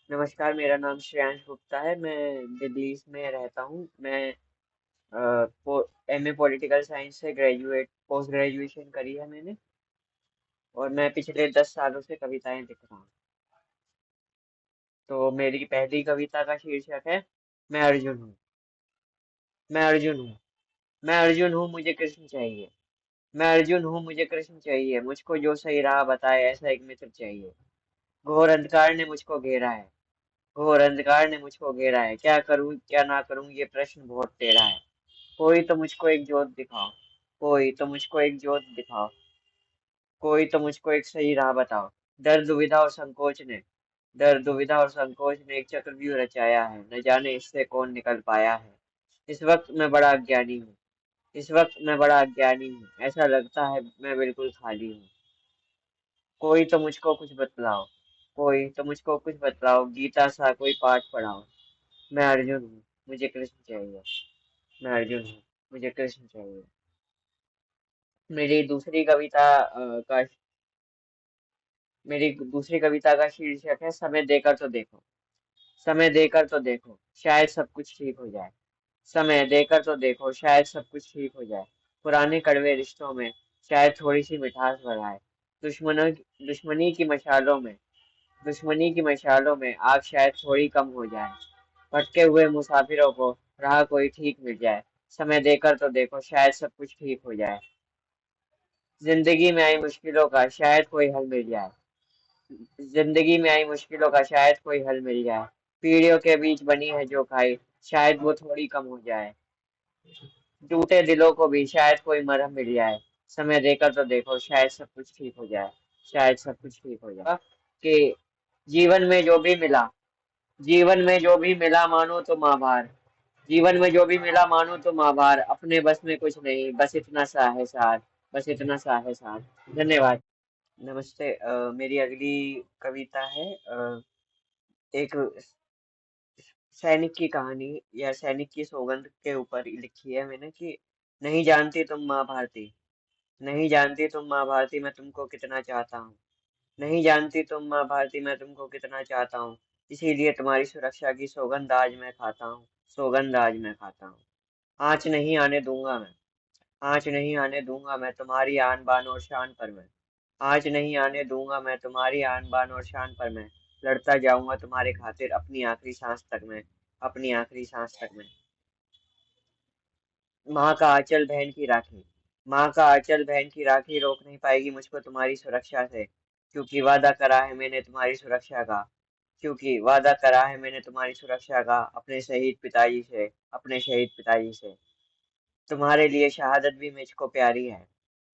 नमस्कार, मेरा नाम श्रेयांश गुप्ता है। मैं दिल्ली में रहता हूँ। मैं एमए पॉलिटिकल साइंस से ग्रेजुएट पोस्ट ग्रेजुएशन करी है मैंने। और मैं पिछले 10 सालों से कविताएं लिख रहा हूँ। तो मेरी पहली कविता का शीर्षक है मैं अर्जुन हूँ। मैं अर्जुन हूँ। मैं अर्जुन हूँ, मुझे कृष्ण चाहिए। मैं अर्जुन हूँ, मुझे कृष्ण चाहिए। मुझको जो सही राह बताए, ऐसा एक मित्र चाहिए। घोर अंधकार ने मुझको घेरा है। घोर अंधकार ने मुझको घेरा है। क्या करूं क्या ना करूं, ये प्रश्न बहुत टेढ़ा है। कोई तो मुझको एक जोत दिखाओ। कोई तो मुझको एक जोत दिखाओ। कोई तो मुझको एक सही राह बताओ। दर्द दुविधा और संकोच ने दर्द दुविधा और संकोच ने एक चक्रव्यूह रचाया है। न जाने इससे कौन निकल पाया है। इस वक्त मैं बड़ा अज्ञानी हूँ। इस वक्त मैं बड़ा अज्ञानी हूँ। ऐसा लगता है मैं बिल्कुल खाली हूँ। कोई तो मुझको कुछ बतलाओ। कोई तो मुझको कुछ बतलाओ, गीता सा कोई पाठ पढ़ाओ। मैं अर्जुन हूँ, मुझे कृष्ण चाहिए। मैं अर्जुन हूँ, मुझे कृष्ण चाहिए। मेरी दूसरी कविता का मेरी दूसरी कविता का शीर्षक है समय देकर तो देखो। समय देकर तो देखो, शायद सब कुछ ठीक हो जाए। समय देकर तो देखो, शायद सब कुछ ठीक हो जाए। पुराने कड़वे रिश्तों में शायद थोड़ी सी मिठास भर आए। दुश्मनों दुश्मनी की मशालों में दुश्मनी की मशालों में आग शायद थोड़ी कम हो जाए। भटके हुए मुसाफिरों को राह कोई ठीक मिल जाए। समय देकर तो देखो, शायद सब कुछ ठीक हो जाए। जिंदगी में आई मुश्किलों का शायद कोई हल मिल जाए। जिंदगी में आई मुश्किलों का शायद कोई हल मिल जाए। पीढ़ियों के बीच बनी है जो खाई, शायद वो थोड़ी कम हो जाए। टूटे दिलों को भी शायद कोई मरहम मिल जाए। समय देकर तो देखो, शायद सब कुछ ठीक हो जाए। शायद सब कुछ ठीक हो जाए। कि जीवन में जो भी मिला जीवन में जो भी मिला मानो तो माँ भार। जीवन में जो भी मिला मानो तो माँ भार। अपने बस में कुछ नहीं, बस इतना सा है सार। बस इतना सा है सार। धन्यवाद। नमस्ते। मेरी अगली कविता है एक सैनिक की कहानी या सैनिक की सौगंध के ऊपर लिखी है मैंने कि नहीं जानती तुम माँ भारती। नहीं जानती तुम माँ भारती, मैं तुमको कितना चाहता हूँ। नहीं जानती तुम माँ भारती, मैं तुमको कितना चाहता हूँ। इसीलिए तुम्हारी सुरक्षा की सौगंध आज मैं खाता हूँ। सौगंध आज मैं खाता हूँ। आँच नहीं आने दूंगा मैं। आँच नहीं आने दूंगा मैं तुम्हारी आन बान और शान पर मैं। आँच नहीं आने दूंगा मैं तुम्हारी आन बान और शान पर मैं। लड़ता जाऊंगा तुम्हारे खातिर अपनी आखिरी सांस तक मैं। अपनी आखिरी सांस तक मैं। माँ का आंचल बहन की राखी। माँ का आंचल बहन की राखी रोक नहीं पाएगी मुझको तुम्हारी सुरक्षा से। क्योंकि वादा करा है मैंने तुम्हारी सुरक्षा का। क्योंकि वादा करा है मैंने तुम्हारी सुरक्षा का अपने शहीद पिताजी से। अपने शहीद पिताजी से। तुम्हारे लिए शहादत भी मुझको प्यारी है।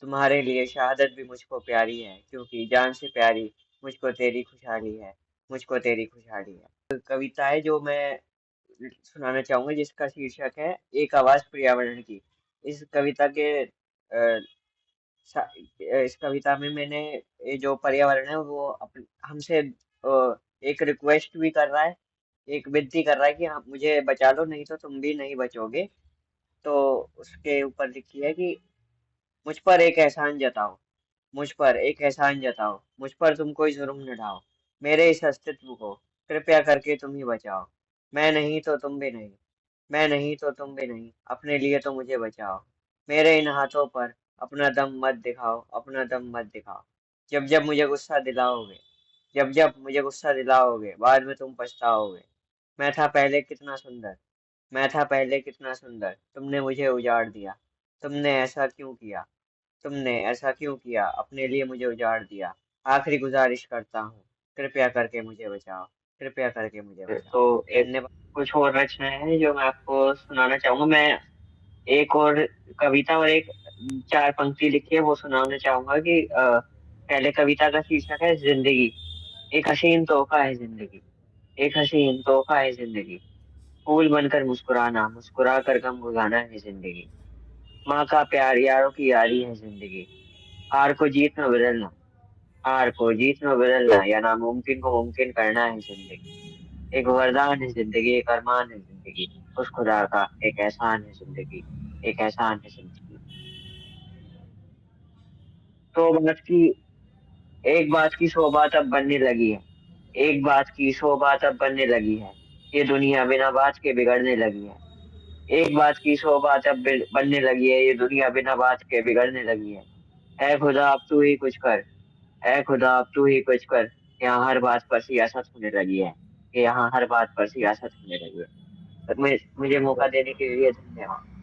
तुम्हारे लिए शहादत भी मुझको प्यारी है, क्योंकि जान से प्यारी मुझको तेरी खुशहाली है। मुझको तेरी खुशहाली है। कविता है जो मैं सुनाना चाहूंगा, जिसका शीर्षक है एक आवाज पर्यावरण की। इस कविता के इस कविता में मैंने ये जो पर्यावरण है वो हमसे एक रिक्वेस्ट भी कर रहा है। एक विनती कर रहा है कि हाँ मुझे बचा लो, नहीं तो तुम भी नहीं बचोगे। तो उसके ऊपर लिखी है कि मुझ पर एक एहसान जताओ। मुझ पर एक एहसान जताओ, मुझ पर तुम कोई जुर्म न ढाओ। मेरे इस अस्तित्व को कृपया करके तुम ही बचाओ। मैं नहीं तो तुम भी नहीं। मैं नहीं तो तुम भी नहीं, अपने लिए तो मुझे बचाओ। मेरे इन हाथों पर अपना दम मत दिखाओ। अपना दम मत दिखाओ। जब जब मुझे गुस्सा दिलाओगे जब जब मुझे गुस्सा दिलाओगे, बाद में तुम पछताओगे। मैं था पहले कितना सुंदर। मैं था पहले कितना सुंदर, तुमने मुझे उजाड़ दिया। तुमने ऐसा क्यों किया। तुमने ऐसा क्यों किया, अपने लिए मुझे उजाड़ दिया। आखिरी गुजारिश करता हूँ, कृपया करके मुझे बचाओ। कृपया करके मुझे बचाओ। तो एक धन्यवाद। कुछ और रचनाएं हैं जो मैं आपको सुनाना चाहूंगा। मैं एक और कविता और एक चार पंक्ति लिखी है वो सुनाना चाहूंगा कि पहले कविता का शीर्षक है जिंदगी। एक हसीन तोहफा है जिंदगी। एक हसीन तोहफा है जिंदगी। फूल बनकर मुस्कुराना, मुस्कुरा कर गम भुलाना है जिंदगी। माँ का प्यार, यारों की यारी है जिंदगी। हार को जीत में बदलना, हार को जीत में बदलना या नामुमकिन को मुमकिन करना है जिंदगी। एक वरदान है जिंदगी, एक अरमान है जिंदगी। उस खुदा का एक एहसान है जिंदगी। एक एहसान है जिंदगी। तो बात की एक बात की सौ बात अब बनने लगी है। एक बात की सौ बात अब बनने लगी है, ये दुनिया बिना बात के बिगड़ने लगी है। एक बात की सौ बात अब बनने लगी है, ये दुनिया बिना बात के बिगड़ने लगी है। ऐ खुदा अब तू ही कुछ कर, ऐ खुदा अब तू ही कुछ कर, यहाँ हर बात पर सियासत होने लगी है, कि यहाँ हर बात पर सियासत होने लगी है। मुझे मौका देने के लिए धन्यवाद।